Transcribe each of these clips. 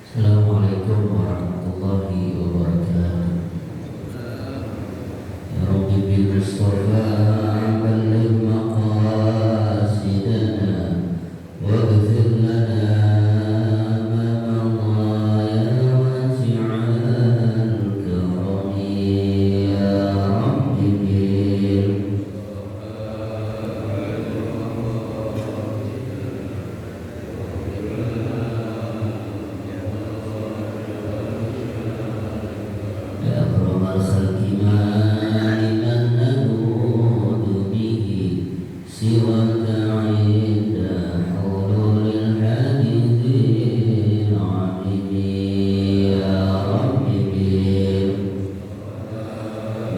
Assalamualaikum warahmatullahi wabarakatuh. Ya Rabbi bil Mustafa balligh maqasidana waghfir lana ma madha ya wasi'al karami ya Rabbi bil ya akramal khalqi ma liman nabudu bihi siwaka inda hululil hadithil amimi ya Rabbi bil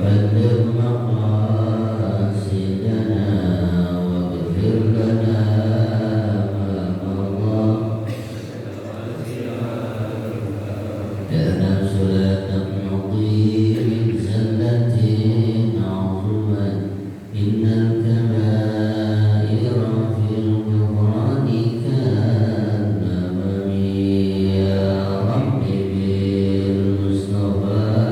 balligh maqasidana waghfir lana ma madha لنا صلاة نقي من زلة عظما إن الكبائر في الغفران كالنمم يا رب بالمصطفى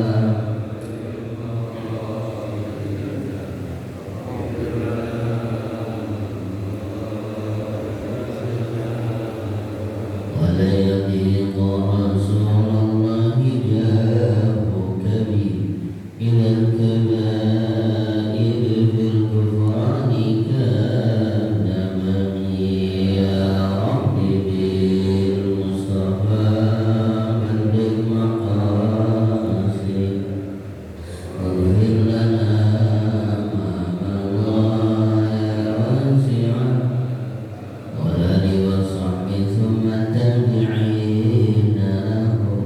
ولا يضيق رسول الله جاهك بي إلى الكبائر في الكفران كالنمم يا رب بالمصطفى بلغ مقاصد واغفر لنا ما مضى يا واسع والآل وصحبه ثم التابعين لهم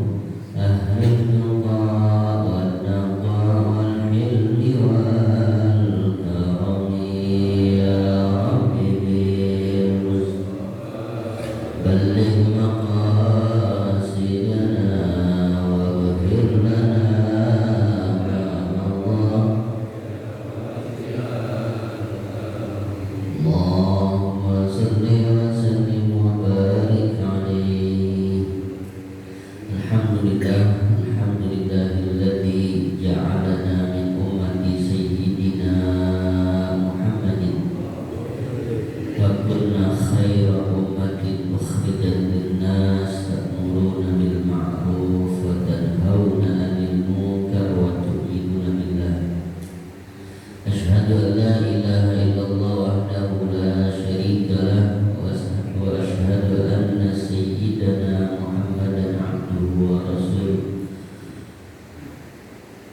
أهل التقى والنقى والحلم والكرم يا رب بلغ مقاصدنا واغفر لنا ما مضى اللهم صل وسلم وبارك عليه الحمد لله الذي جعلنا من أمة سيدنا محمد وكنا خير أمة أخرجت للناس تأمرون بالمعروف وتنهون عن المنكر وتؤمنون بالله أشهد أن لا إله إلا الله وحده لا شريك له وأشهد أن سيدنا محمدا عبده ورسوله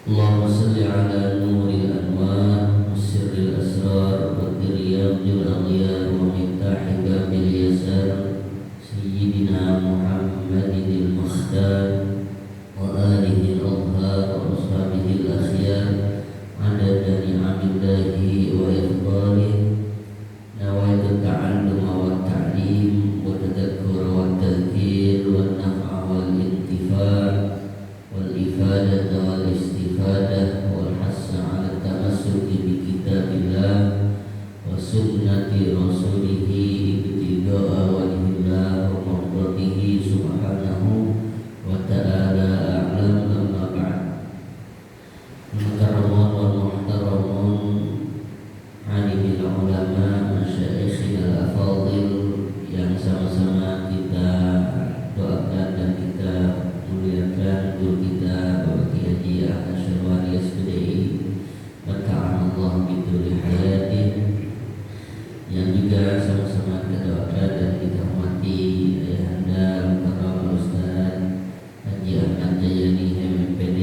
اللهم صل على نور الأنوار وسر الأسرار والرياض الأغيار ومفتاح باب اليسار سيدنا محمد المختار وآله الأطهار وأصحابه الأخيار عدد نعم الله وإفضاله نويت التعلم والتعليم والتذكر والتذكير والنفع والانتفاع والإفادة والاستفادة والحث على التمسك بكتاب الله وسنة رسوله ابتغاء وجه الله ومرضاته سبحانه وتعالى أعلم أما بعد المكرمون والمحترمون alimil ulama masyaikhina al-afadil yang sama-sama kita doakan dan kita muliakan guru kita Bapak Kiai Haji Ahmad Syarwani SPDI berkah Allah bidul hayati yang juga sama-sama kita doakan dan kita hormati ayahanda Bapak Ustaz Haji Ahmad Jayani MPD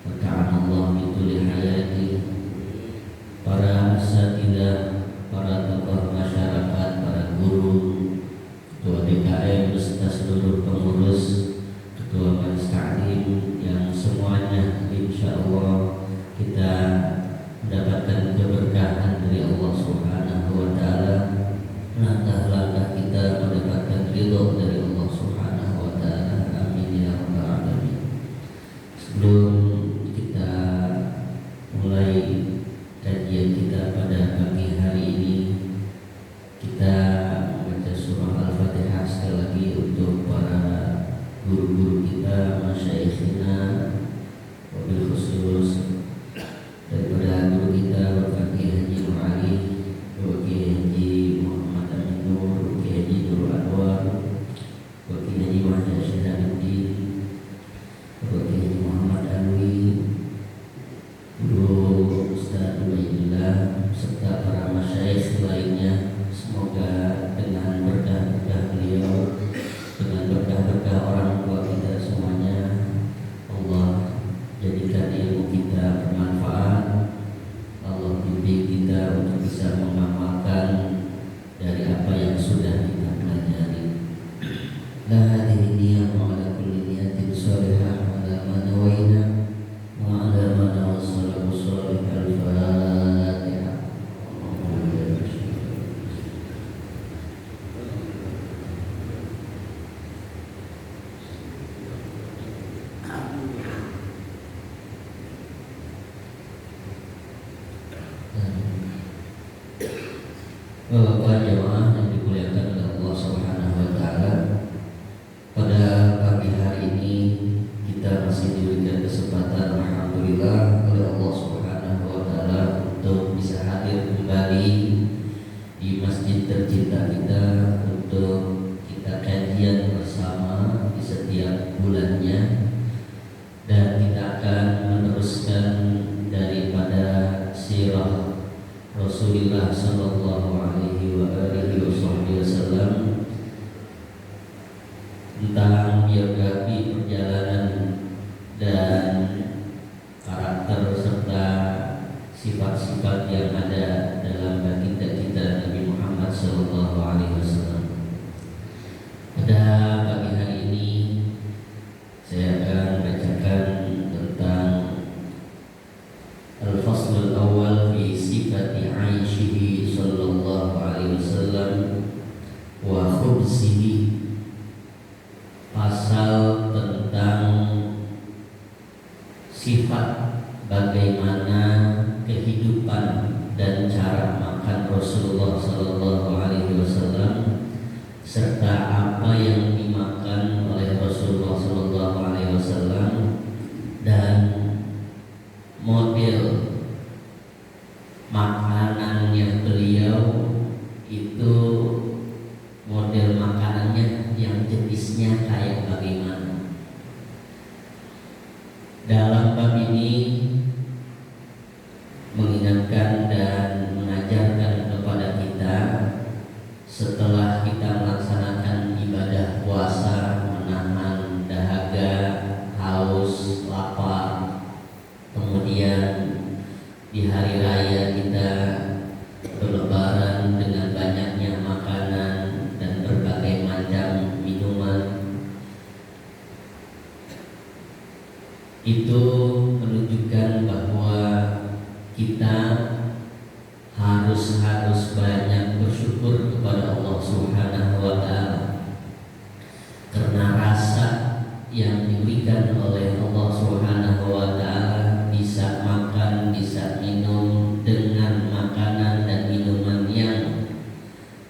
berkah Allah bidul hayati para asatidzah, para tokoh masyarakat, para guru, ketua DKM beserta seluruh pengurus, ketua majelis taklim yang semuanya insya Allah kita mendapatkan keberkahan dari Allah Subhanahu wa taala. Langkah-langkah kita mendapatkan ridho dari Allah Subhanahu wa taala. Amin ya rabbal alamin. Sebelum kita mulai kajian kita pada pagi hari ini, kita membaca surah Al-Fatihah sekali lagi untuk para La hadhihi niyyah wa ala kulli niyatin shalihah wa ala ma nawaina wa ala ma nawassalahu shalih al-Fatihah. Bapak jemaah yang dimuliakan oleh Allah Subhanahu wa taala, pada pagi hari ini kita masih diberikan kesempatan alhamdulillah oleh Allah Subhanahu wa taala untuk bisa hadir kembali di masjid tercinta kita untuk kita kajian bersama di setiap bulannya, dan kita akan meneruskan daripada sirah Rasulullah sallallahu alaihi wa alihi wasallam tentang biografi perjalanan dan karakter serta sifat-sifat yang ada dalam baginda kita Nabi Muhammad sallallahu alaihi wasallam. Pada pagi hari ini saya akan bacakan tentang Al-Faslul Awal fi sifati Aishihi sallallahu alaihi wasallam wa khubsihi. Pasal tentang sifat bagaimana kehidupan dan cara makan Rasulullah sallallahu alaihi wasallam serta apa yang dimakan oleh Rasulullah sallallahu alaihi wasallam dan model makanannya beliau itu, model makanannya yang jenisnya kayak bagaimana. Dalam bab ini mengingatkan dan mengajarkan kepada kita, setelah kita melaksanakan ibadah puasa, menahan dahaga, haus, lapar, kemudian di hari raya kita berlebaran dengan banyaknya makanan dan berbagai macam minuman, itu menunjukkan bahwa kita harus banyak bersyukur kepada Allah Subhanahu wa taala karena rasa yang diberikan oleh Allah Subhanahu wa taala, bisa makan, bisa minum dengan makanan dan minuman yang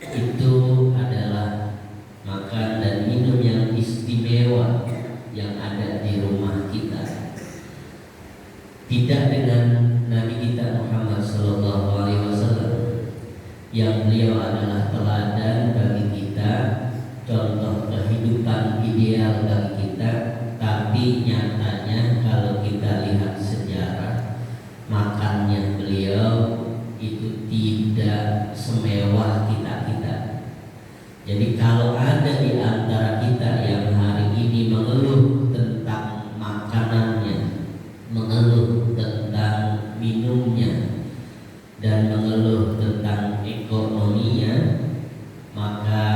itu adalah makan dan minum yang istimewa yang ada di rumah kita. Tidak dengan Nabi kita Muhammad sallallahu alaihi wasallam yang beliau adalah teladan bagi kita, contoh kehidupan ideal bagi kita, tapi nyatanya kalau kita lihat sejarah makannya beliau itu tidak semewah kita. Jadi kalau ada di antara kita yang hari ini mengeluh tentang makanannya, mengeluh tentang minumnya, dan mengeluh tentang ekonominya, maka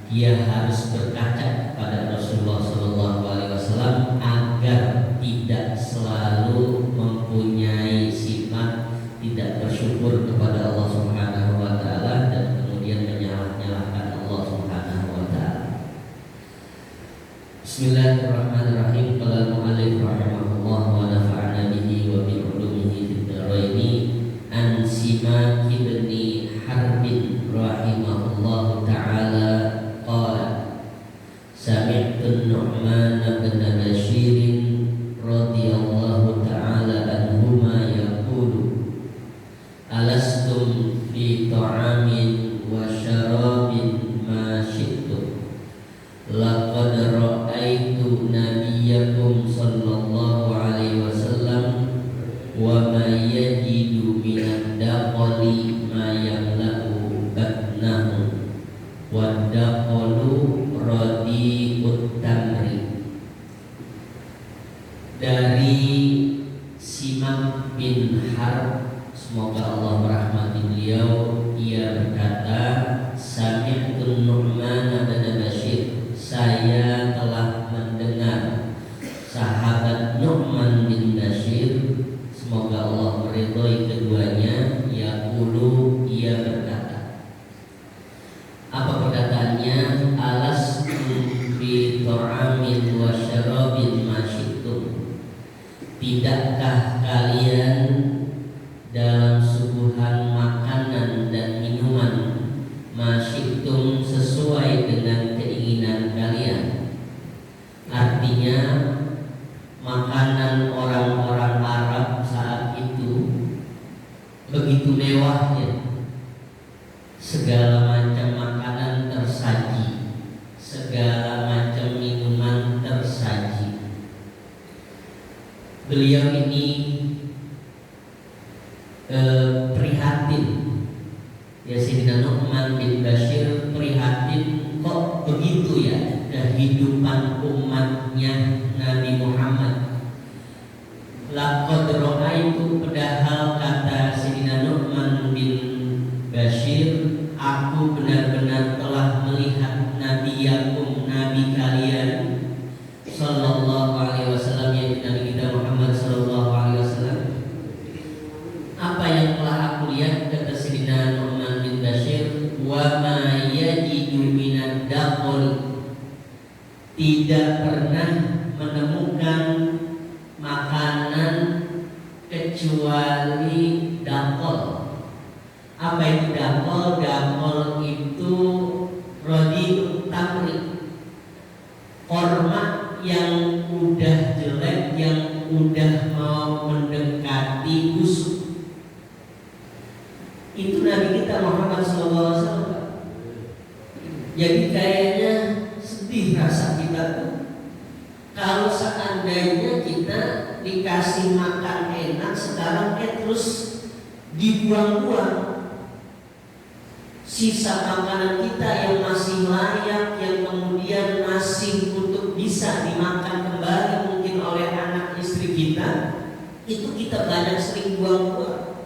dia harus berkaca pada Rasulullah sallallahu alaihi wasallam agar tidak selalu mempunyai sifat tidak bersyukur kepada Allah Subhanahu wa taala dan kemudian menyalah-nyalahkan Allah Subhanahu wa taala. Bismillahirrahmanirrahim. Qala al-mu'allif rahimahullah wa nafa'ana bihi wa bi ulumihi fid dharaini. An Simak bin Harbin rahimahullahu taala qala sami'tu Nu'man bin Bashir radhiyallahu taala anhuma yaqulu alastum fi ta'amin wa syarabin ma syi'tum laqad ra'aitu nabiyyakum sallallahu alaihi wasallam wa ma yajidu minad daqali ma yamla'u batnahu wa daqalu radi'ut tamri. segala macam minuman tersaji. Beliau ini prihatin, ya Sayyidina Nu'man bin Bashir prihatin kok begitu ya kehidupan umatnya Nabi Muhammad. Laqad ra'aitu, padahal kata Sayyidina Nu'man bin Bashir, aku benar-benar telah melihat nabiyakum, nabi kalian sallallahu alaihi wasallam, yaitu Nabi kita Muhammad sallallahu alaihi wasallam. Apa yang telah aku lihat, kata Sayyidina Nu'man bin Bashir, wa ma yajidu minad daqul, tidak pernah menemukan makanan kecuali dakol. Apa itu dakol? Dakol itu rodi tamri, korma yang udah jelek, yang udah mau mendekati busuk. Itu Nabi kita Muhammad SAW. Jadi kayaknya sedih rasa kita tuh kalau seandainya kita dikasih makan enak, sekarang terus dibuang-buang. Sisa makanan kita yang masih layak, yang kemudian masih untuk bisa dimakan kembali mungkin oleh anak istri kita, itu kita banyak sering buang-buang.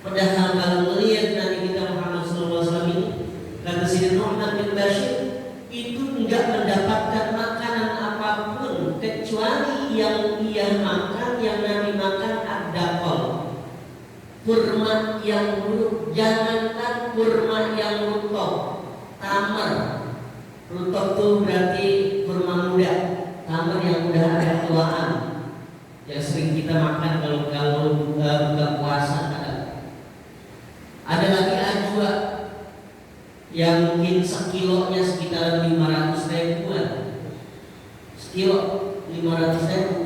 Padahal kalau melihat Nabi kita Muhammad SAW ini, kata Sayyidina Nu'man bin Bashir, itu enggak mendapatkan makanan apapun kecuali yang ia makan, yang Nabi makan ad-daqal, kurma yang buruk. Jangankan kurma yang rutok, tamar. Rutok itu berarti kurma muda, tamar yang udah ada tuaan, yang sering kita makan kalau buka puasa. Ada lagi ajwa yang mungkin sekilonya sekitar 500 ribuan, sekilo 500 ribu.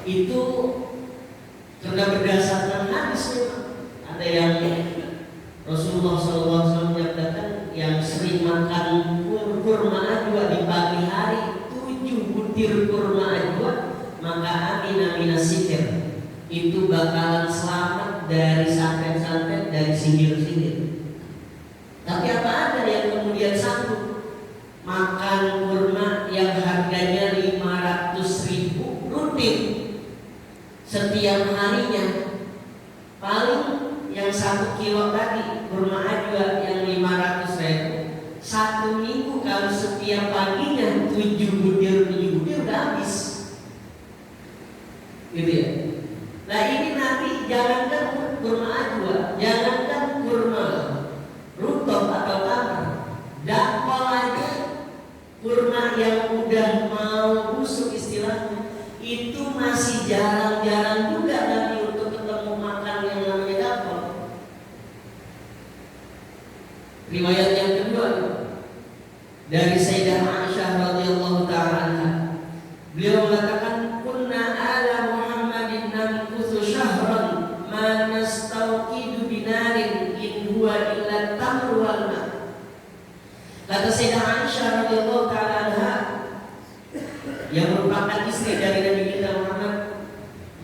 Itu karena berdasarkan hadis memang. Ada yang Rasulullah SAW menyatakan yang sering makan kurma ajwa di pagi hari, 7 butir kurma ajwa, maka amina sikir, itu bakalan selamat dari santet-santet, dari sihir-sihir. Tapi apa ada yang kemudian sanggup makan kurma yang harganya 500 ribu rutin setiap harinya? Paling yang 1 kilo tadi kurma ajwa yang 500 ribu, 1 minggu kalau setiap paginya 7 butir udah habis, gitu ya. Nah ini Nabi jangankan kurma ajwa, jangankan kurma rutok atau tamar, dakol aja, kurma yang udah mau busuk istilahnya, itu masih jarang-jarang juga Nabi untuk ketemu makan yang namanya dakol. Riwayat yang kedua dari Sayyidah Aisyah radhiyallahu ta'ala anha, beliau mengatakan, kunna ala Muhammadin namkuthu syahran ma nastawqidu binarin in huwa illa tamru wal ma. Kata Sayyidah Aisyah radhiyallahu ta'ala anha, yang merupakan istri dari Nabi kita Muhammad,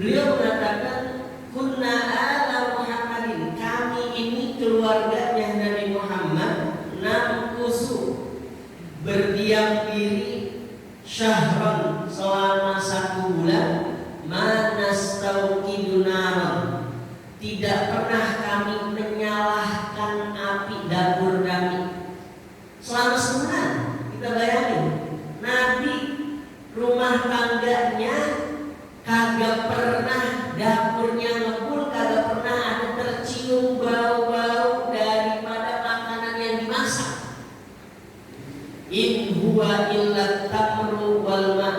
beliau mengatakan, kunna ala Muhammadin, kami ini keluarganya Nabi Muhammad, namkusu, berdiam diri, syahran, selama 1 bulan, manastauqidu naran, tidak pernah kami menyalahkan api dapur kami selama sebulan. Kita bayangin, Nabi rumah tangganya kagak pernah dapurnya ngebul, kagak pernah ada tercium bau-bau daripada makanan yang dimasak. In huwa illa tamru wal ma,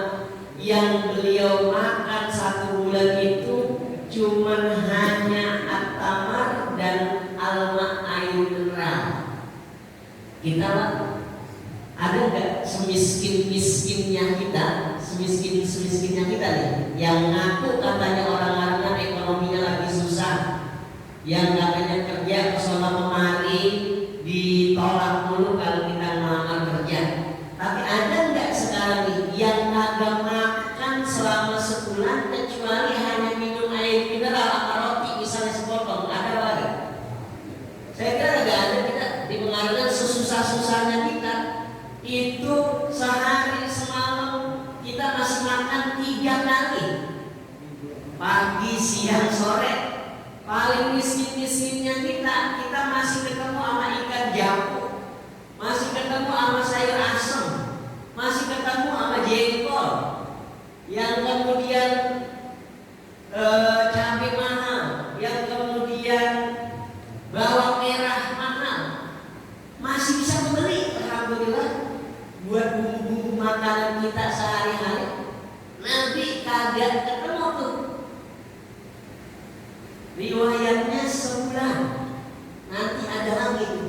yang beliau makan 1 bulan itu cuman hanya at-tamar dan alma, air mineral. Kita ada nggak semiskin-miskinnya kita, semiskin-semiskinnya kita nih, yang ngaku katanya orang-orangnya ekonominya lagi susah, yang katanya kerja kesana kemari ditolak mulu kalau kita ya. Tapi ada nggak sekarang nih yang kagak makan selama sebulan kecuali hanya minum air mineral atau roti misalnya sepotong? Ada apa? Saya kira nggak ada. Kita dipengaruhi sesusah-susahnya kita itu sehari semalam kita masih makan 3 kali, pagi, siang, sore. Paling miskin-miskinnya kita masih ketemu sama ikan jamu, masih ketemu sama sayur asem, masih ketemu sama jengkol, yang kemudian cabai mahal, yang kemudian bawang merah mahal, masih bisa membeli. Alhamdulillah buat bumbu-bumbu makanan kita sehari-hari. Nanti kagak ketemu tuh. Riwayatnya sebulan, nanti ada lagi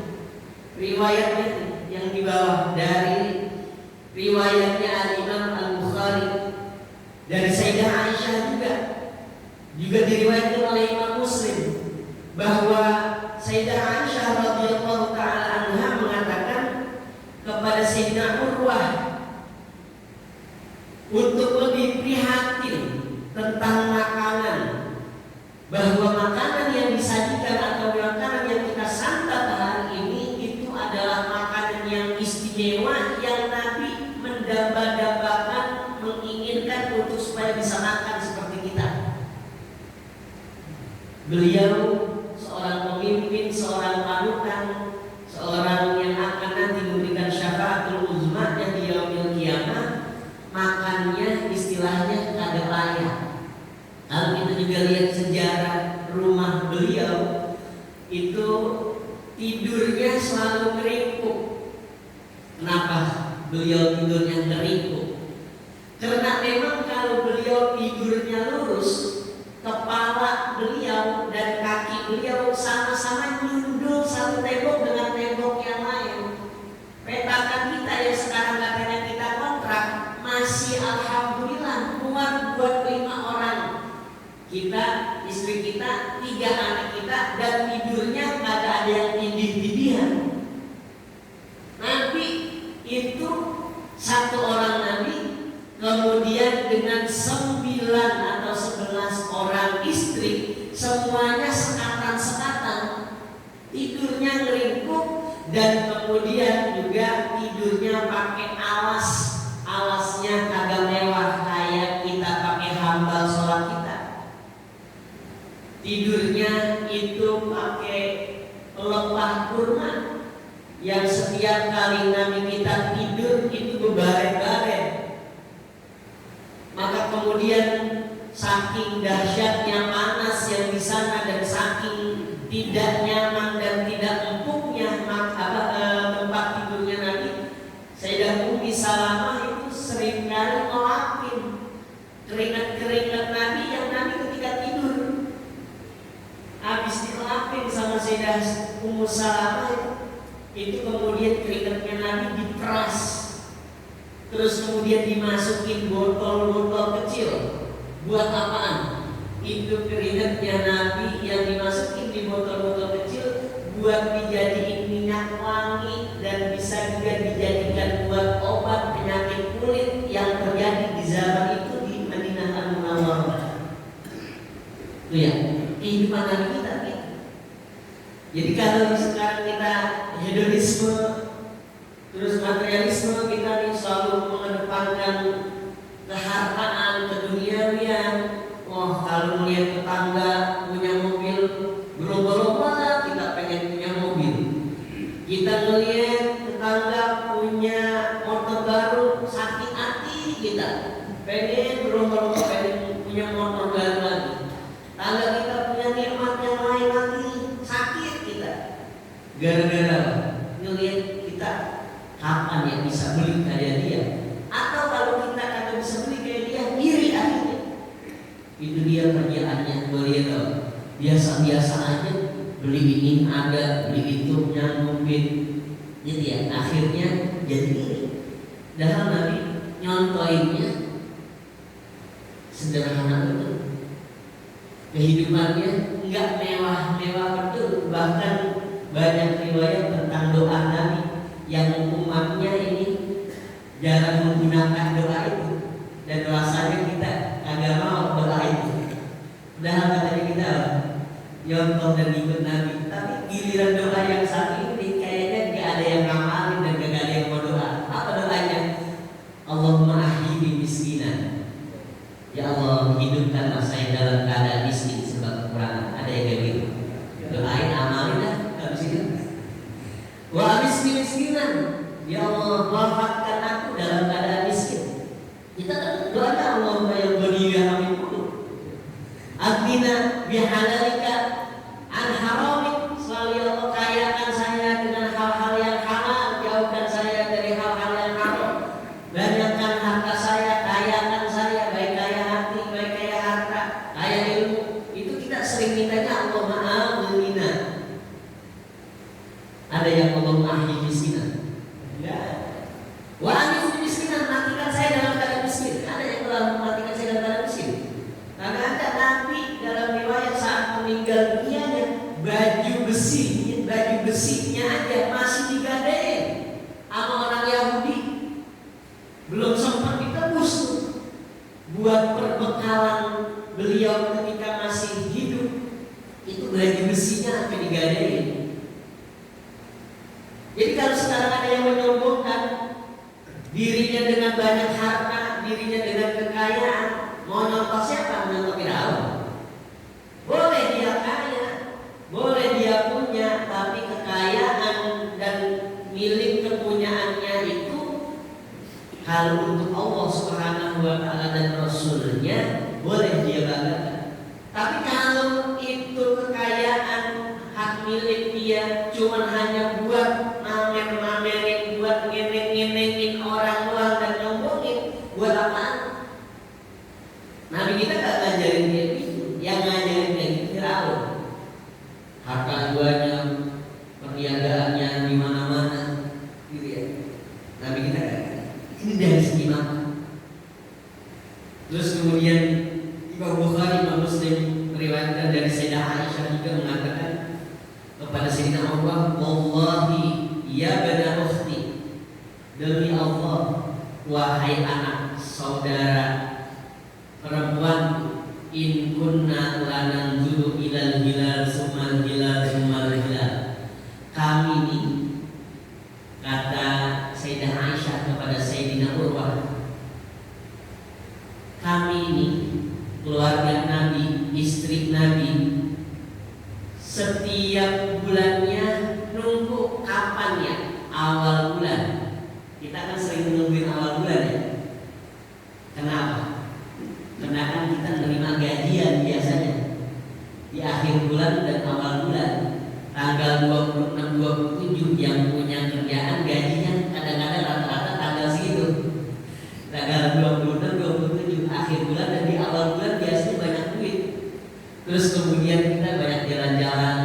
riwayatnya yang di bawah dari riwayatnya Al-Imam Al-Bukhari dari Sayyidah Aisyah juga diriwayatkan oleh Imam Muslim bahwa Sayyidah Aisyah radhiyallahu taala anha mengatakan kepada Sayyidina Urwah untuk lebih prihatin tentang makanan, bahwa makanan yang disajikan atau makanan yang kita santap hari ini itu adalah makanan yang istimewa yang Nabi mendamba-dambakan, menginginkan untuk supaya bisa makan seperti kita. Beliau seorang pemimpin, seorang panutan, seorang yang akan nanti memberikan syafaatul uzma yang di yaumil qiyamah, makannya istilahnya kada layak. Kalau kita juga lihat sejarah rumah beliau itu tidurnya selalu keringkuk. Kenapa beliau tidurnya keringkuk? Karena memang kalau beliau tidurnya lurus, kepala beliau dan kaki beliau sama-sama nyundul satu tembok dengan tembok yang lain. Petakan kita yang sekarang katanya kita kontrak masih alhamdulillah muat buat 5 orang. Kita, istri kita, 3 anak kita, dan tidurnya nggak ada yang tindih-tindihan. Nabi itu 1 orang Nabi, kemudian dengan 9 atau 11 orang istri, semuanya sekatan-sekatan, tidurnya ngeringkuk, dan kemudian juga tidurnya pakai alasnya kagak mewah kayak kita pakai hambal sholat kita. Tidurnya itu pakai pelepah kurma yang setiap kali Nabi kita tidur itu berbaret-baret. Maka kemudian saking dahsyatnya panas yang di sana dan saking tidak nyaman dan tidak empuknya tempat tidurnya Nabi, Sayyidah Ummi Salamah itu seringkali ngelapin keringat-keringat Nabi yang Nabi ketika tidur. Habis dilapin sama Sayyidah Ummu Salamah itu kemudian keringatnya Nabi diperas, terus kemudian dimasukin botol-botol kecil. Buat apaan? Itu keringatnya Nabi yang dimasukin di botol-botol kecil buat dijadiin minyak wangi dan bisa juga dijadikan buat obat penyakit kulit yang terjadi di zaman itu di Madinah Al-Munawwarah. Itu ya, kehidupan Nabi kita gitu. Jadi kalau sekarang kita hedonisme terus materialisme, kita nih selalu mengedepankan kehartaan, keduniawian. Oh, kalau melihat tetangga punya mobil berlomba-lomba, kita pengen punya mobil. Kita melihat tetangga punya motor baru, sakit hati kita pengen berlomba-lomba, pengen punya motor baru lagi. Tangga kita punya nikmat yang lain lagi, sakit kita. Gara-gara ngelihat kita kapan yang bisa beli kayak dia, atau kalau kita kagak bisa beli kayak dia, iri akhirnya. Itu dia perjalanannya. Boleh tahu biasa-biasa aja, beli ini ada, beli itu nyangkupin, jadi ya akhirnya jadi iri. Dalam Nabi nyontoinnya sederhana betul, kehidupannya nggak mewah-mewah betul. Bahkan banyak riwayat tentang doa Nabi yang umatnya ini wujudkanlah saya dalam keadaan miskin sebab kekurangan. Ada yang kayak gitu. Doain, amalin dah habis itu. Wa miskin-miskinan, ya Allah wafatkan aku dalam keadaan miskin. Kita kan doakan Allahumma ya ghani ya hamid. Aghnina bihalalika an haramik. Selalu ya Allah kayakan saya dengan hal-hal yang halal, jauhkan saya dari hal-hal yang haram. Banyakkan harta saya, kayakan saya, baik kaya hati, baik kaya harta, kaya ilmu. Itu kita sering mintanya Allahumma aghnina. Ada yang Allahumma ahyi miskinan. Ya. Wa ahyi miskinan, matikan saya dalam keadaan miskin. Ada yang telah mematikan saya dalam keadaan miskin. Karena ada Nabi dalam riwayat saat meninggal dunianya, baju besinya aja masih digadein sama orang Yahudi. Belum sempat ditebus buat perbekalan beliau ketika masih hidup. Itu baju besinya sampai digadein. Jadi kalau sekarang ada yang menyombongkan dirinya dengan banyak harta, dirinya dengan kekayaan, mau nyontoh siapa? Nyontoh Firaun. Boleh dia kaya, boleh dia punya, tapi kekayaan dan milik kepunyaannya itu kalau untuk Allah Subhanahu wa Ta'ala dan Rasulnya boleh dia banggakan. Tapi kalau itu kekayaan hak milik dia cuman hanya buat mamer-mamerin, buat ngeneng-ngenengin orang doang dan nyombongin, buat apaan? Nabi kita gak ngajarin dia gitu. Yang ngajarin dia itu Firaun. Harta banyak, perniagaannya di mana-mana, gitu ya. Nabi kita gak. Ini dari segi mana? Terus kemudian Imam Bukhari, Imam Muslim meriwayatkan dari Sayyidah Aisyah juga mengatakan kepada Sayyidina Allah, wallahi ya bana ukhti, demi Allah wahai anak saudara perempuan, in kunna lananzuru ilal hilal summal hilal summal hilal. Kami ini, kata Sayyidah Aisyah kepada Sayyidina Urwah, kami ini keluarga Nabi, istri Nabi, setiap bulannya nunggu kapan ya awal bulan. Kita kan sering menungguin awal bulan ya. Kenapa? Karena kan kita menerima gajian biasanya di akhir bulan dan awal bulan. Tanggal 26, 27 yang punya kerjaan gajinya kadang-kadang rata-rata tanggal segitu. Tanggal 26, 27 akhir bulan dan di awal bulan biasanya banyak duit. Terus kemudian kita banyak jalan-jalan,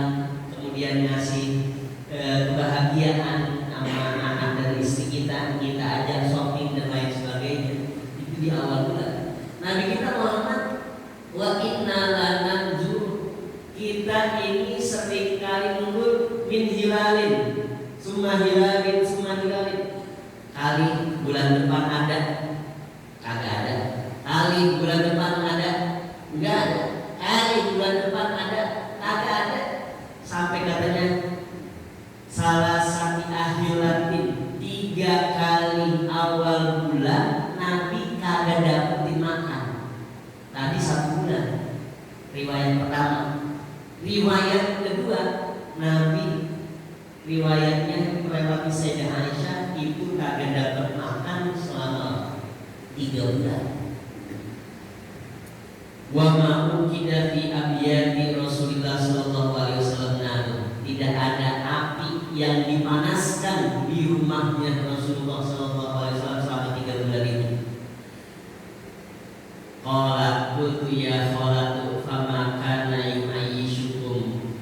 kemudian ngasih kebahagiaan sama anak dan istri kita ajak shopping dan lain sebagainya. Itu di awal bulan. Nabi kita Muhammad, wa inna lananzur, kita ini seringkali nunggu min hilalin, summa hilalin, summa hilalin. Kali bulan depan ada, kagak ada. Kali bulan depan ada, enggak ada. Kali bulan depan ada, kagak ada. Sampai katanya salah satu akhiratin, 3 kali awal bulan Nabi kagak dapetin makan. Tadi 1 bulan. Riwayat pertama. Riwayat kedua, Nabi riwayatnya melewati Sayyidah Aisyah itu kagak dapat makan selama 3 bulan. Wa ma ukida fi abyati Rasulullah sallallahu alaihi wasallam, tidak ada api yang dipanaskan di rumahnya Rasulullah sallallahu alaihi wasallam selama 3 bulan itu. Qala qultu ya khalatu fama kana yu'ayyishukum.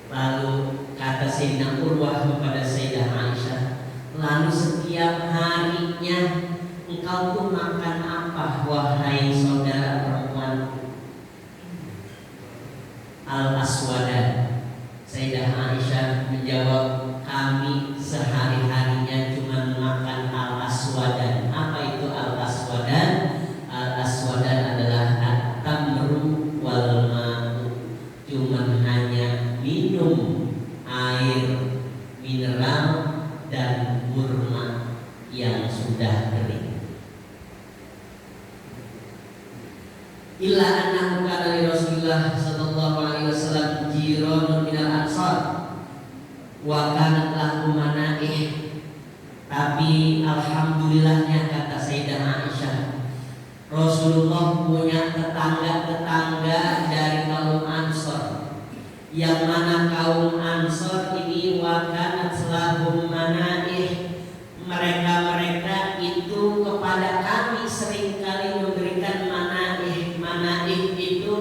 Lalu kata Sayyidina Urwah kepada Sayyidah Aisyah, lalu setiap harinya engkau pun makan apa wahai saudara perempuanku? Al-aswadan. Sayyidah Aisyah menjawab, kami sehari-harinya cuma makan al-aswadan. Apa itu al-aswadan? Al-aswadan adalah at-tamru wal ma'u, cuma hanya minum air mineral dan kurma yang sudah kering. Illa annahu Rasulillah sallallahu alaihi wasallam jiranun minal ansar wa kanat lahu manaih. Tapi alhamdulillahnya, kata Sayyidah Aisyah, Rasulullah punya tetangga-tetangga dari kaum Ansor, yang mana kaum Ansor ini wa kanat lahum manaih, mereka itu kepada kami seringkali memberikan manaih. Manaih itu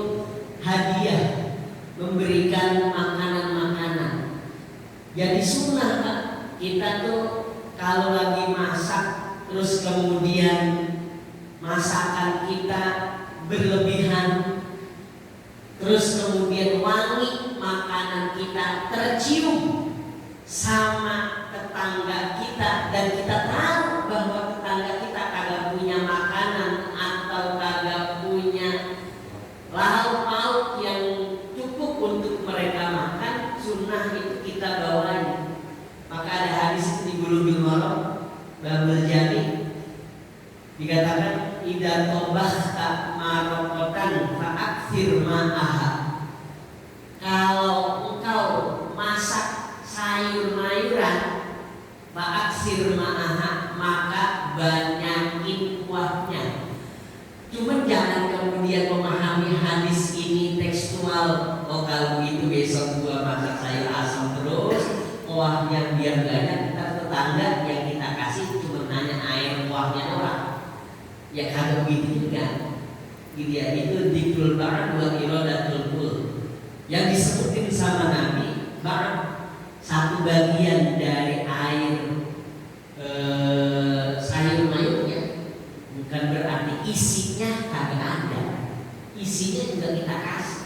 hadiah, memberikan makanan-makanan. Jadi sunnah, Pak, kita tuh kalau lagi masak terus kemudian masakan kita berlebihan, terus kemudian wangi makanan kita tercium sama tetangga kita, dan kita tahu bahwa tetangga kita kagak punya makanan atau kagak punya lauk pauk yang cukup untuk mereka makan, sunnah itu kita bawain. Maka ada hadis di Bulughul Maram, babul jami, dikatakan idza tabahta maraqatan fa'aktsir ma'aha. Kalau engkau masak sayur-mayuran, fa'aktsir ma'aha, maka banyakin kuahnya. Cuma jangan kemudian memahami hadis ini tekstual. Oh, kalau begitu besok gua masak sayur asam terus, kuahnya biar banyak. Kita tetangga yang kita kasih cuma nanya air kuahnya doang. Ya kagak begitu juga. Gitu ya, itu dzikrul ba'd wa iradatul kul. Yang disebutin sama Nabi, ba'd satu bagian dari air sayur mayurnya, bukan berarti isinya kagak ada. Isinya juga kita kasih.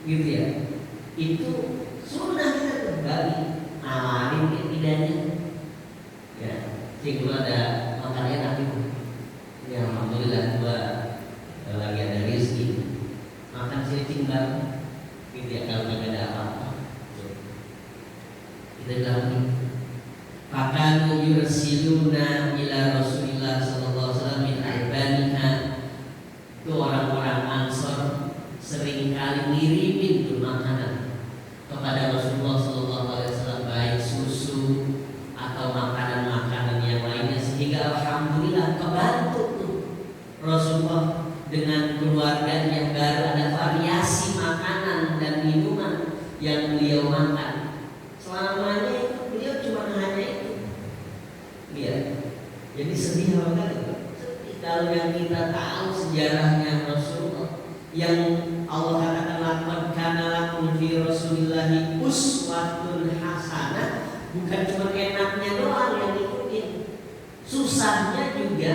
Gitu ya. Itu sunnah kita kembali amalin ya tidaknya. Ya, sehingga ada makannya Nabi. Ya alhamdulillah gua lagi ada rezeki, makan saya tinggal gitu ya, kalau nggak ada apa-apa. Kita bilang nih, fakanu yursiluna ila Rasulillah sallallahu alaihi wasallam min aibanika. Itu orang-orang Ansor seringkali ngirimin tuh makanan kepada Rasulullah sallallahu alaihi wasallam, baik susu atau makanan-makanan yang lainnya, sehingga alhamdulillah kebantu Rasulullah dengan keluarganya, baru ada variasi makanan dan minuman yang beliau makan. Selamanya itu beliau cuma hanya itu. Ya. Jadi sedih banget. Sedih kalau yang kita tahu sejarahnya Rasulullah, yang Allah katakan laqad kana lakum fi Rasulillahi uswatun hasanah, bukan cuma enaknya doang yang diikutin, susahnya juga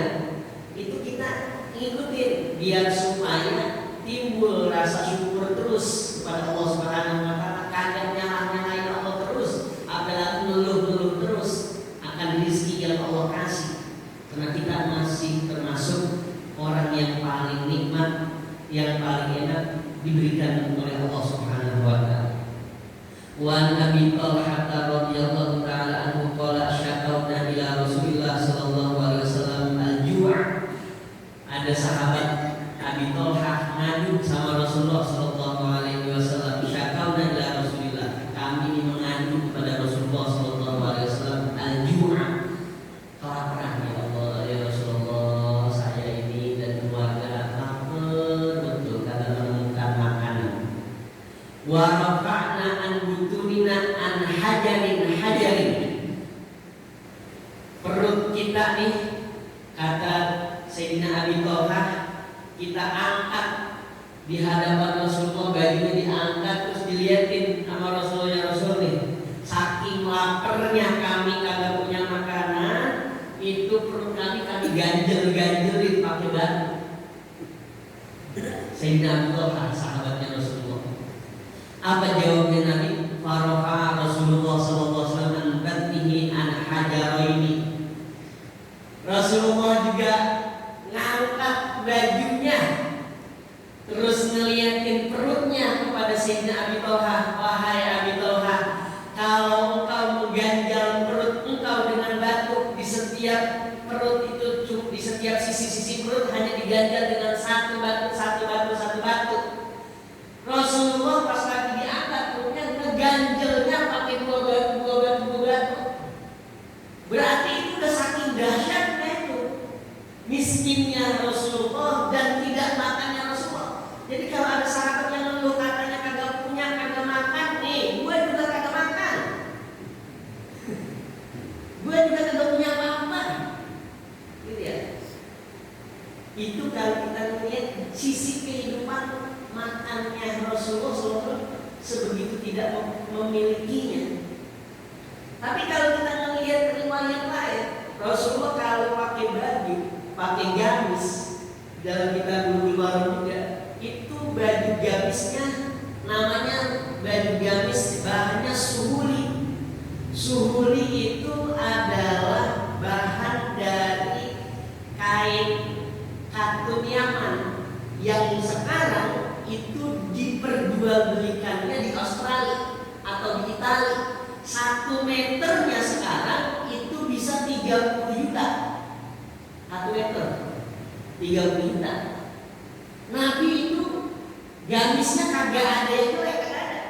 itu kita ikutin, biar supaya timbul rasa syukur terus kepada Allah Subhanahu wa taala. Kagak nyalahin Allah terus, apalagi ngeluh-ngeluh terus akan rezeki yang Allah kasih. Karena kita masih termasuk orang yang paling nikmat, yang paling enak diberikan oleh Allah Subhanahu wa taala. Wa Nabi Talha radhiyallahu taala anhu qala syakawna ila Rasulillah sallallahu alaihi wasallam al-ju'. Ada sahabat Abi Talha ngadu sama Rasulullah sallallahu alaihi wasallam, syakawna ila Rasulillah, kami mengadu kepada Rasulullah sallallahu alaihi wasallam al-ju', kelaparan. Ya Allah, ya Rasulullah, saya ini dan keluarga lapar betul, kagak menemukan makanan. Wa rafa'na an buturina an hajarin. Perut kita nih, kata Sayyidina Abi Talha, kita angkat di hadapan Rasulullah, bajunya diangkat terus dilihatin sama Rasulullah. Rasul nih, saking laparnya kami kagak punya makanan, itu perut kami ganjel-ganjelin pakai batu. Sayyidina Abi Talha, sahabatnya Rasulullah. Apa jawabnya Nabi? Farafa Rasulullah sallallahu alaihi wasallam batnihi an hajaraini. Rasulullah juga ngangkat bajunya, terus ngeliatin perutnya kepada Sayyidina Abi Talha. Wahai Abi Talha, kalau engkau mengganjal perut engkau dengan batu, di setiap perut itu, di setiap sisi-sisi perut hanya diganjal dengan satu batu. Rasulullah pas lagi diangkat perutnya ngeganjelnya pakai dua batu. Berarti itu udah saking dahsyatnya itu miskinnya Rasulullah dan tidak makannya Rasulullah. Jadi kalau ada sahabat yang ngeluh katanya kagak punya, kagak makan, nih gue juga kagak makan, gue juga kagak punya apa-apa, gitu ya. Itu kalau kita melihat sisi kehidupan makannya Rasulullah SAW sebegitu tidak memilikinya. Tapi kalau kita melihat riwayat lain, Rasulullah kalau pakai baju, pakai gamis, dalam kitab Bulughul Maram juga, itu baju gamisnya namanya baju gamis bahannya suhuli. Suhuli itu adalah bahan dari kain katun Yaman yang sekarang itu diperjualbelikannya di Australia atau di Italia. 1 meternya sekarang itu bisa 30 juta. 1 meter 30 juta. Nabi itu gamisnya kagak ada yang jelek, kagak ada.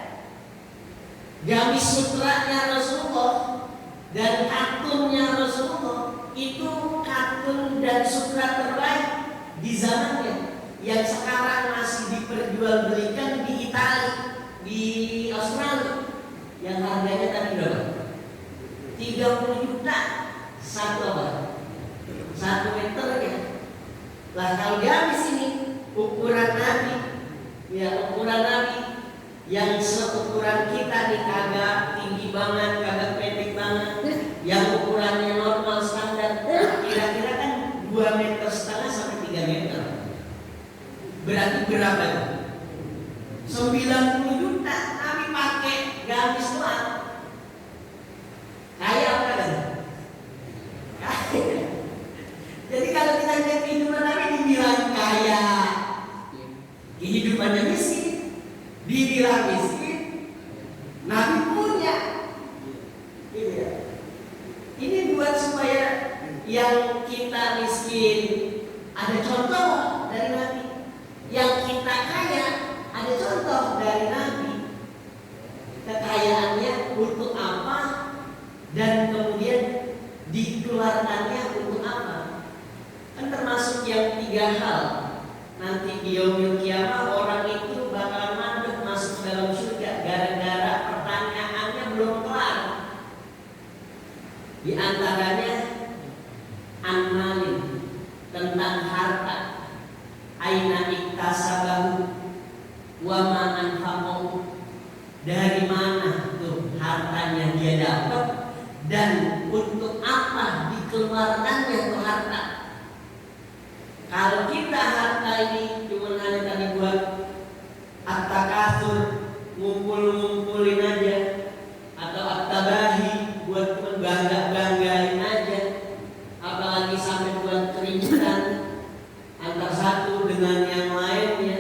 Gamis sutranya Rasulullah dan katunnya Rasulullah itu katun dan sutra terbaik di zamannya, yang sekarang masih diperjualbelikan di Italia, di Australia. Yang harganya tadi berapa? 30 juta satu meter ya. Lah kalau gamis ini ukuran Nabi, ya ukuran Nabi yang seukuran kita nih, kagak tinggi banget, kagak pendek banget, yang ukurannya normal standar, kira-kira kan 2,5 meter sampai 3 meter. Berarti berapa ya? 90 juta. Nabi pakai gamis doang. Kaya apa kan? Kaya. Jadi kalau kita lihat kehidupan Nabi dibilang kaya, kehidupannya miskin, dibilang miskin, Nabi punya. Gitu ya. Ini buat supaya yang kita miskin ada contoh dari Nabi, yang kita kaya ada contoh dari Nabi. Kekayaannya untuk apa dan kemudian dikeluarkannya untuk apa. Kan termasuk yang 3 hal. Nanti di yaumil kiamah orang itu bakal mandek masuk dalam surga gara-gara pertanyaannya belum kelar. Di antaranya an-malin, tentang harta. Aina iktasabahu wa ma anfaqahu, dari mana tuh hartanya dia dapat dan untuk apa dikeluarkannya tuh harta. Kalau kita harta ini cuma hanya tadi buat at-takatsur, ngumpulin aja, atau at-tabahi, buat banggain aja, apalagi sampai buat keributan antar satu dengan yang lainnya,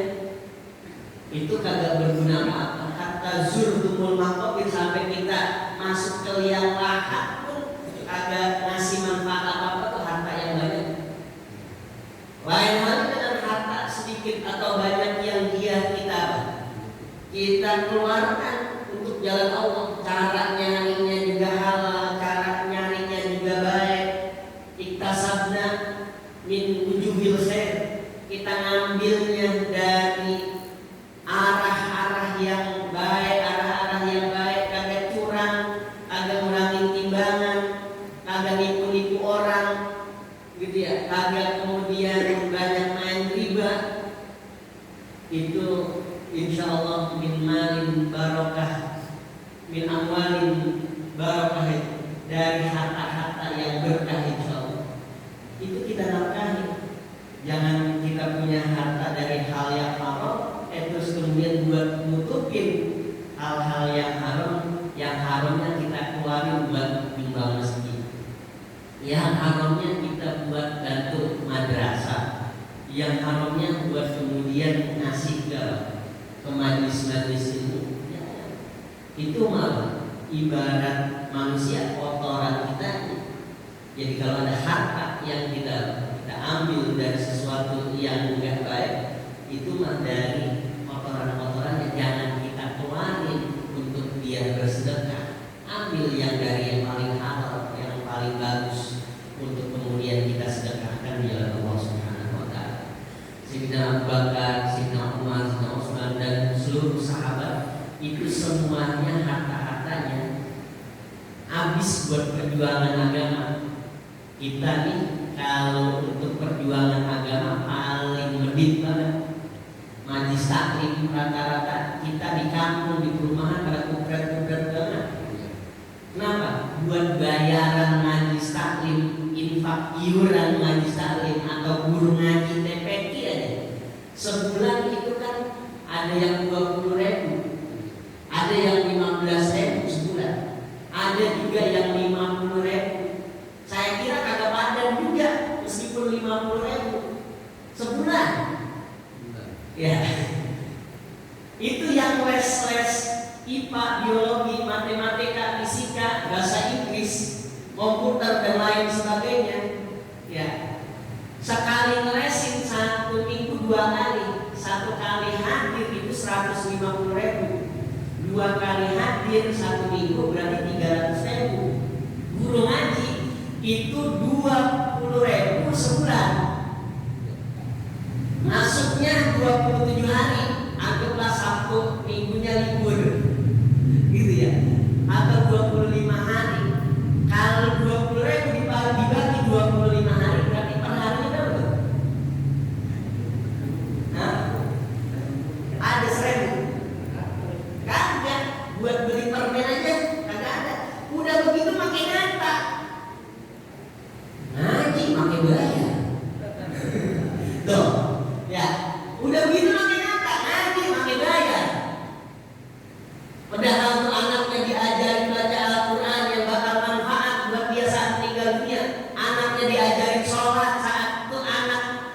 itu kagak berguna apa. Hatta zurtumul maqabir, sampai kita masuk ke liang lahat pun kagak ngasih manfaat apa-apa tuh harta yang banyak. Lain halnya dengan harta sedikit atau banyak yang kita keluarkan untuk jalan Allah. Cara nyarinya juga halal, cara nyarinya juga baik. Iktasabna min wujuhil khair, kita ngambilnya dari arah-arah yang baik, kagak curang, kagak ngurangin timbangan, kagak nipu-nipu orang, gitu ya, kagak kemudian banyak main riba. Itu insya Allah min malin barokah, min amwalin barokah, dari harta-harta yang berkah insya Allah. Itu kita nafkahi. Jangan kita punya harta dari hal yang haram, terus kemudian buat nutupin hal-hal yang haramnya kita keluarin buat nyumbang masjid, yang haramnya kita buat bantu madrasah, yang haramnya buat kemudian ngasih ke majelis-majelis itu. Ya, itu malah ibarat manusia kotoran kita. Jadi kalau ada harta yang kita ambil dari sesuatu yang enggak baik, itu mah dari kotoran-kotoran saudaranya jangan kita keluarin untuk dia bersedekah. Ambil yang dari yang paling halal, yang paling bagus untuk kemudian kita sedekahkan di jalan Allah Subhanahu wa taala. Sayyidina Abu Bakar, Sayyidina Umar, Sayyidina Utsman dan seluruh sahabat itu semuanya harta-hartanya habis buat perjuangan agama. Kita nih kalau untuk perjuangan agama paling medit banget. Majlis taklim rata-rata kita di kampung, di perumahan pada kubret-kubret banget. Kenapa? Buat bayaran majlis taklim, infak iuran majlis taklim atau guru ngaji TPQ aja. Sebulan itu kan ada yang 20.000, ada yang 15.000 sebulan, ada juga yang 50.000. Saya kira kagak padan juga meskipun 50.000 sebulan. Ya, itu yang les IPA, biologi, matematika, fisika, bahasa Inggris, komputer dan lain sebagainya. Ya, sekali ngelesin 1 minggu 2 kali, 1 kali hadir itu 150.000, 2 kali hadir 1 minggu berarti 300.000. Guru ngaji itu 20.000 sebulan. Masuknya 27 hari, anggaplah Sabtu minggunya libur, gitu ya, atau 25 hari. Kalau 20.000 dibagi 25 hari berarti per harinya berapa? Ada 1.000? Kagak, buat beli permen aja kagak ada. Udah begitu makin nyata, ngaji makin bayar. Tuh. Ya, udah begitu makin nyata, ngaji makin bayar. Padahal tuh anaknya diajarin baca Al-Quran yang bakal manfaat buat dia saat meninggal dunia. Anaknya diajarin sholat saat tuh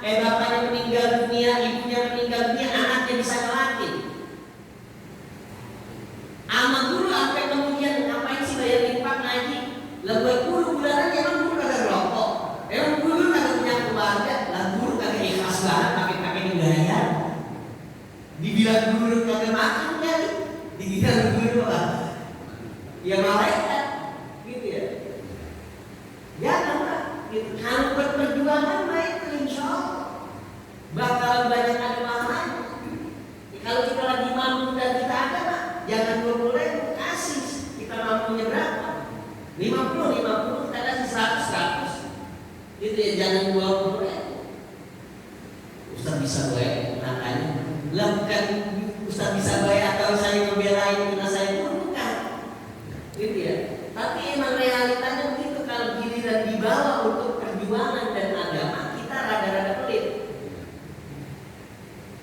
bapaknya meninggal dunia, ibunya meninggal dunia, anaknya bisa ngelatih. Ama guru sampai kemudian ngapain sih bayar infak ngaji? Lah buat guru bulanannya emang guru kagak rokok, emang guru kagak punya keluarga, lah guru kagak ikhlas banget pakai dibayar. Dibilang guru kagak makan kali, dibilang guru ya malaikat, gitu ya. Jangan lah, gitu. Kalau berperjuangan mah itu insya Allah bakalan banyak animalan. Kalau kita lagi mampu dan kita ada mah, jangan 20.000 kasih. Kita mampunya berapa? 50 kita kasih 100. Gitu ya, jangan 20.000. Ustaz bisa bayar, makanya lakukan. Ustaz bisa bayar atau saya ngebelain karena saya bukan, gitu ya. Tapi emang realitanya begitu. Kalau giliran dibawa untuk perjuangan dan agama, kita rada-rada pelit.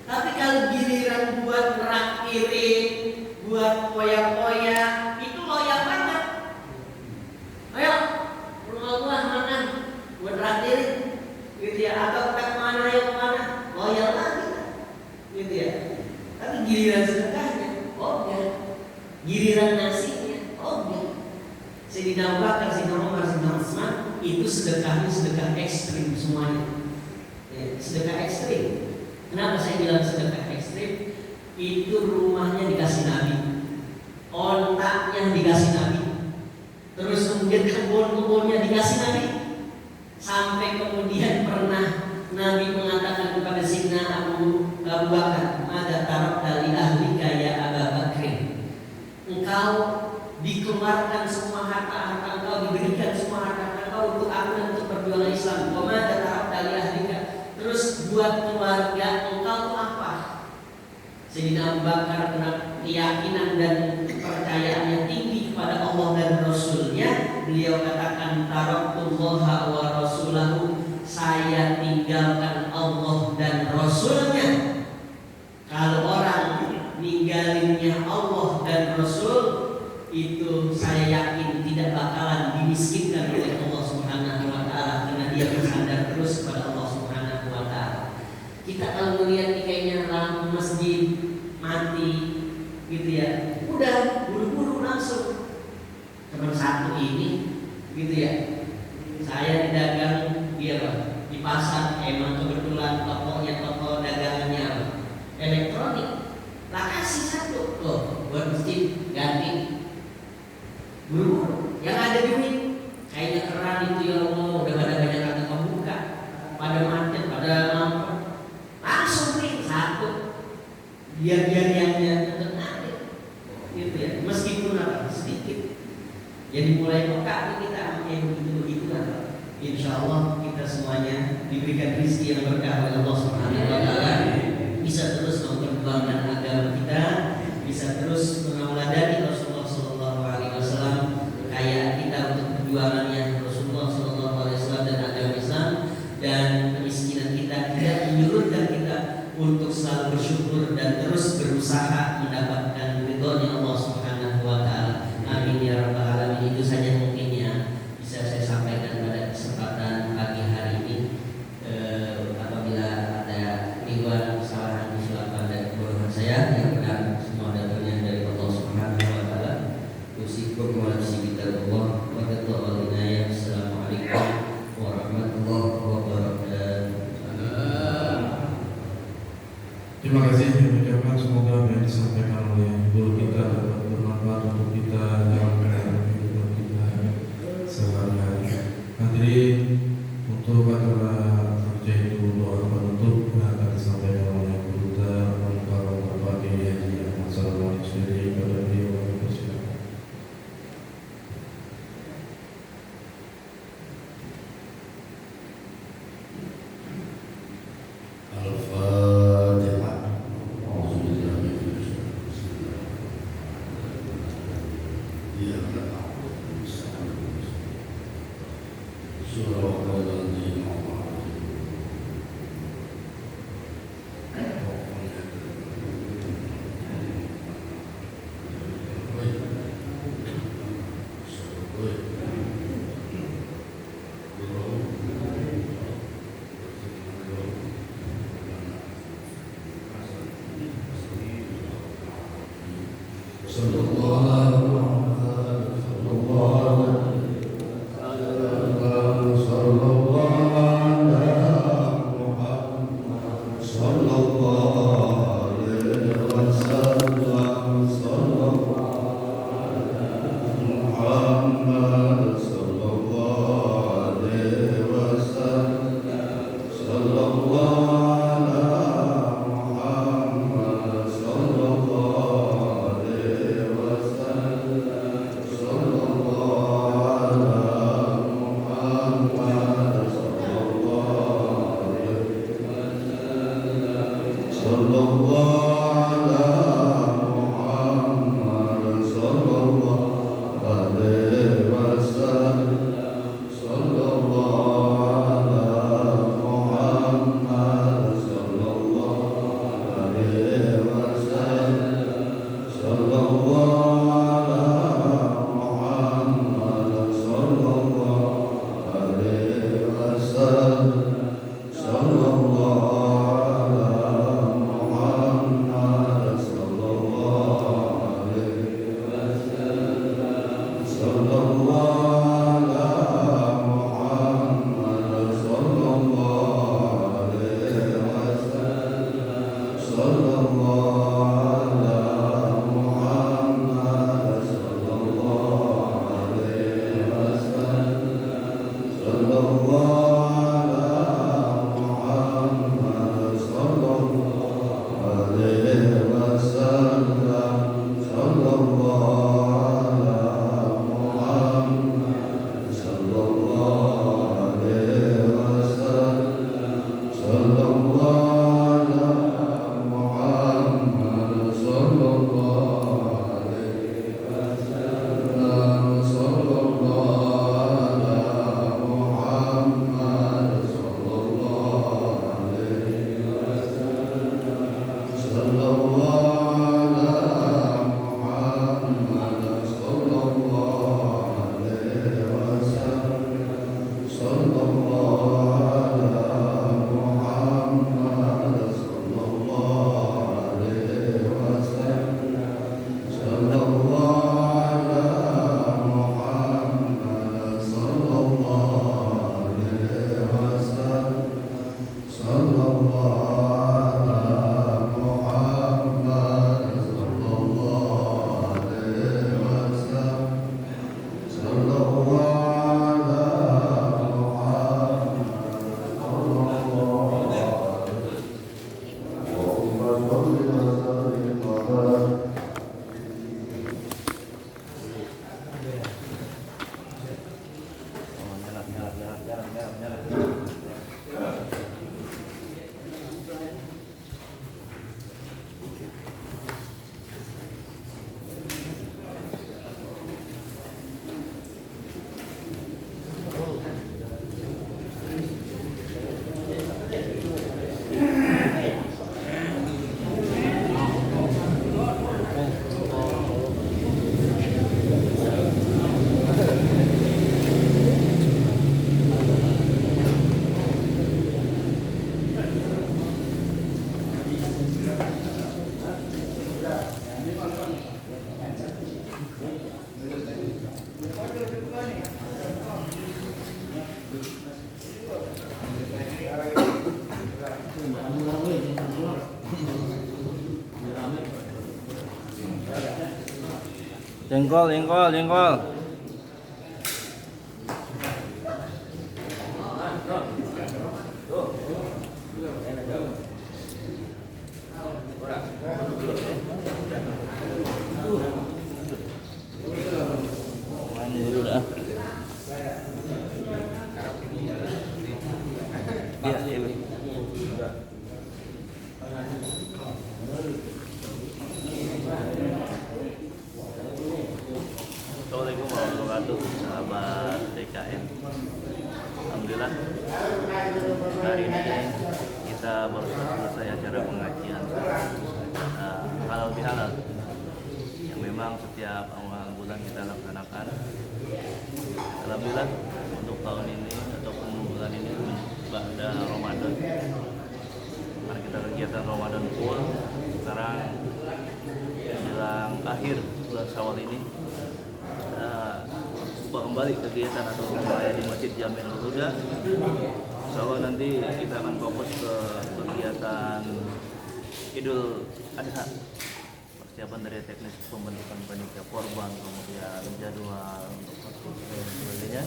Tapi kalau giliran buat merakhirin, buat poya-poya, itu loyal banget. Ayo, rumah gua mana? Buat rakhirin, gitu ya. Atau kita kemana ya kemana? Loyal lagi, gitu ya. Tapi giliran sedekahnya, giliran nasinya, Sayyidina Abu Bakar, Sayyidina Umar, Sayyidina Utsman itu sedekahnya sedekah ekstrim semuanya. Ya, sedekah ekstrim. Kenapa saya bilang sedekah ekstrim? Itu rumahnya dikasih Nabi, ontaknya dikasih Nabi, terus kemudian kebun-kebunnya dikasih Nabi, sampai kemudian pernah Nabi mengatakan kepada Sayyidina Abu Bakar, "Mada tarakta li ahlika ya Abu Bakr?" Engkau dikeluarkan semua harta-harta engkau, diberikan semua harta engkau untuk aku dan untuk perjuangan Islam. "Wa mada tarakta li ahlika?" Terus buat keluarga engkau itu apa? Sayyidina Abu Bakar karena keyakinan dan kepercayaannya tinggi kepada Allah dan Rasulnya, beliau katakan, "Taraktullaha wa rasulahu." Saya tinggalkan Allah dan Rasulnya. Kalau orang ninggalinnya Allah dan Rasul, itu saya yakin tidak bakalan dimiskinkan oleh Allah Subhanahu wa taala, karena dia bersandar terus kepada Allah Subhanahu wa taala. Kita kalau melihat nih kayaknya lampu masjid mati, gitu ya, udah buru-buru langsung. Cuma satu ini, gitu ya. Saya di dagang di pasar, emang kebetulan tokonya toko dagangannya elektronik, lah kasih ada duit, kayaknya keran itu ya Allah, udah gak ada banyak kata membuka, pada macet, pada mampet, langsung nih satu, biar yang tetap ada, gitu ya, meskipun apa sedikit, jadi mulai peka kita yang begitu lah. Insya Allah kita semuanya diberikan rezeki yang berkah oleh Allah Subhanahu Wa Taala, bisa terus memperjuangkan agama kita, bisa terus meneladani Rasulullah Sallallahu Alaihi Wasallam, kayak kita untuk perjuangannya Rasulullah Sallallahu Alaihi Wasallam dan agama Islam, dan kemiskinan kita tidak menyurutkan kita untuk selalu bersyukur dan terus berusaha mendapatkan ridhonya Allah Subhanahu Wa Taala. Amin ya rabbal alamin. Itu saja mungkin ya bisa saya sampaikan pada kesempatan pagi hari ini. Apabila ada keliruan kesalahan disilakan dari kebodohan saya, yang benar semua datangnya dari Allah Subhanahu Wa Taala. Usikum wa nasibitallah wa taqabbal inayah. Assalamualaikum warahmatullahi wabarakatuh. Terima kasih yang mengucapkan, semoga apa yang disampaikan oleh guru kita dapat bermanfaat untuk kita dalam kehidupan kita sehari-hari. Hadirin, untuk acara kerja itu doa penutup yang akan disampaikan oleh guru kita Bapak Kiai Haji Ahmad Sallallahu Alaihi pada beliau kami persilakan. Sallallahu Jengkol, jengkol, jengkol. Ini dulu dah. Iya, iya. Assalamualaikum warahmatullahi wabarakatuh, sahabat DKM. Alhamdulillah hari ini kita baru selesai acara pengajian halal bihalal yang memang setiap awal bulan kita laksanakan. Alhamdulillah untuk tahun ini ataupun bulan ini pada Ramadan, karena kita kegiatan Ramadan full. Sekarang menjelang akhir bulan Syawal ini kembali kegiatan atau upaya di Masjid Jami'ul Huda. Insyaallah nanti kita akan fokus ke kegiatan Idul Adha, persiapan dari teknis pembentukan panitia korban, kemudian jadwal untuk dan sebagainya.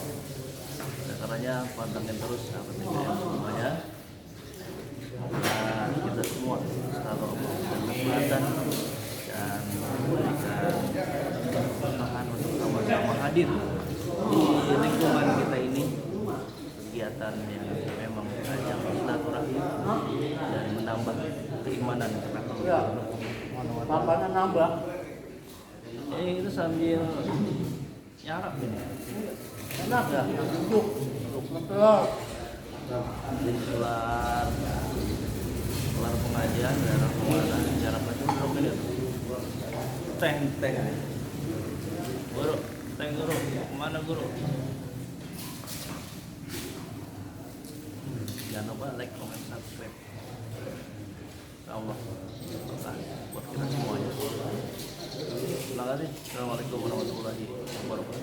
Oleh karenanya pantengin terus sahabat DKM semuanya. Nah, kita semua selalu memberikan kesempatan dan memberikan keberkahan untuk sama-sama hadir di lingkungan kita ini, kegiatan yang memang ajang silaturahmi dan menambah keimanan kita. Ya, tambahnya nambah. Itu sambil nyarap ini. Enak ya, duduk, betul. Kelar pengajian dan kemana jarak macam berapa ini? Teng. Guru, teng guru, kemana guru? Jangan lupa like, comment, subscribe. Allah berkah buat kita semuanya. Terima kasih. Assalamualaikum warahmatullahi wabarakatuh.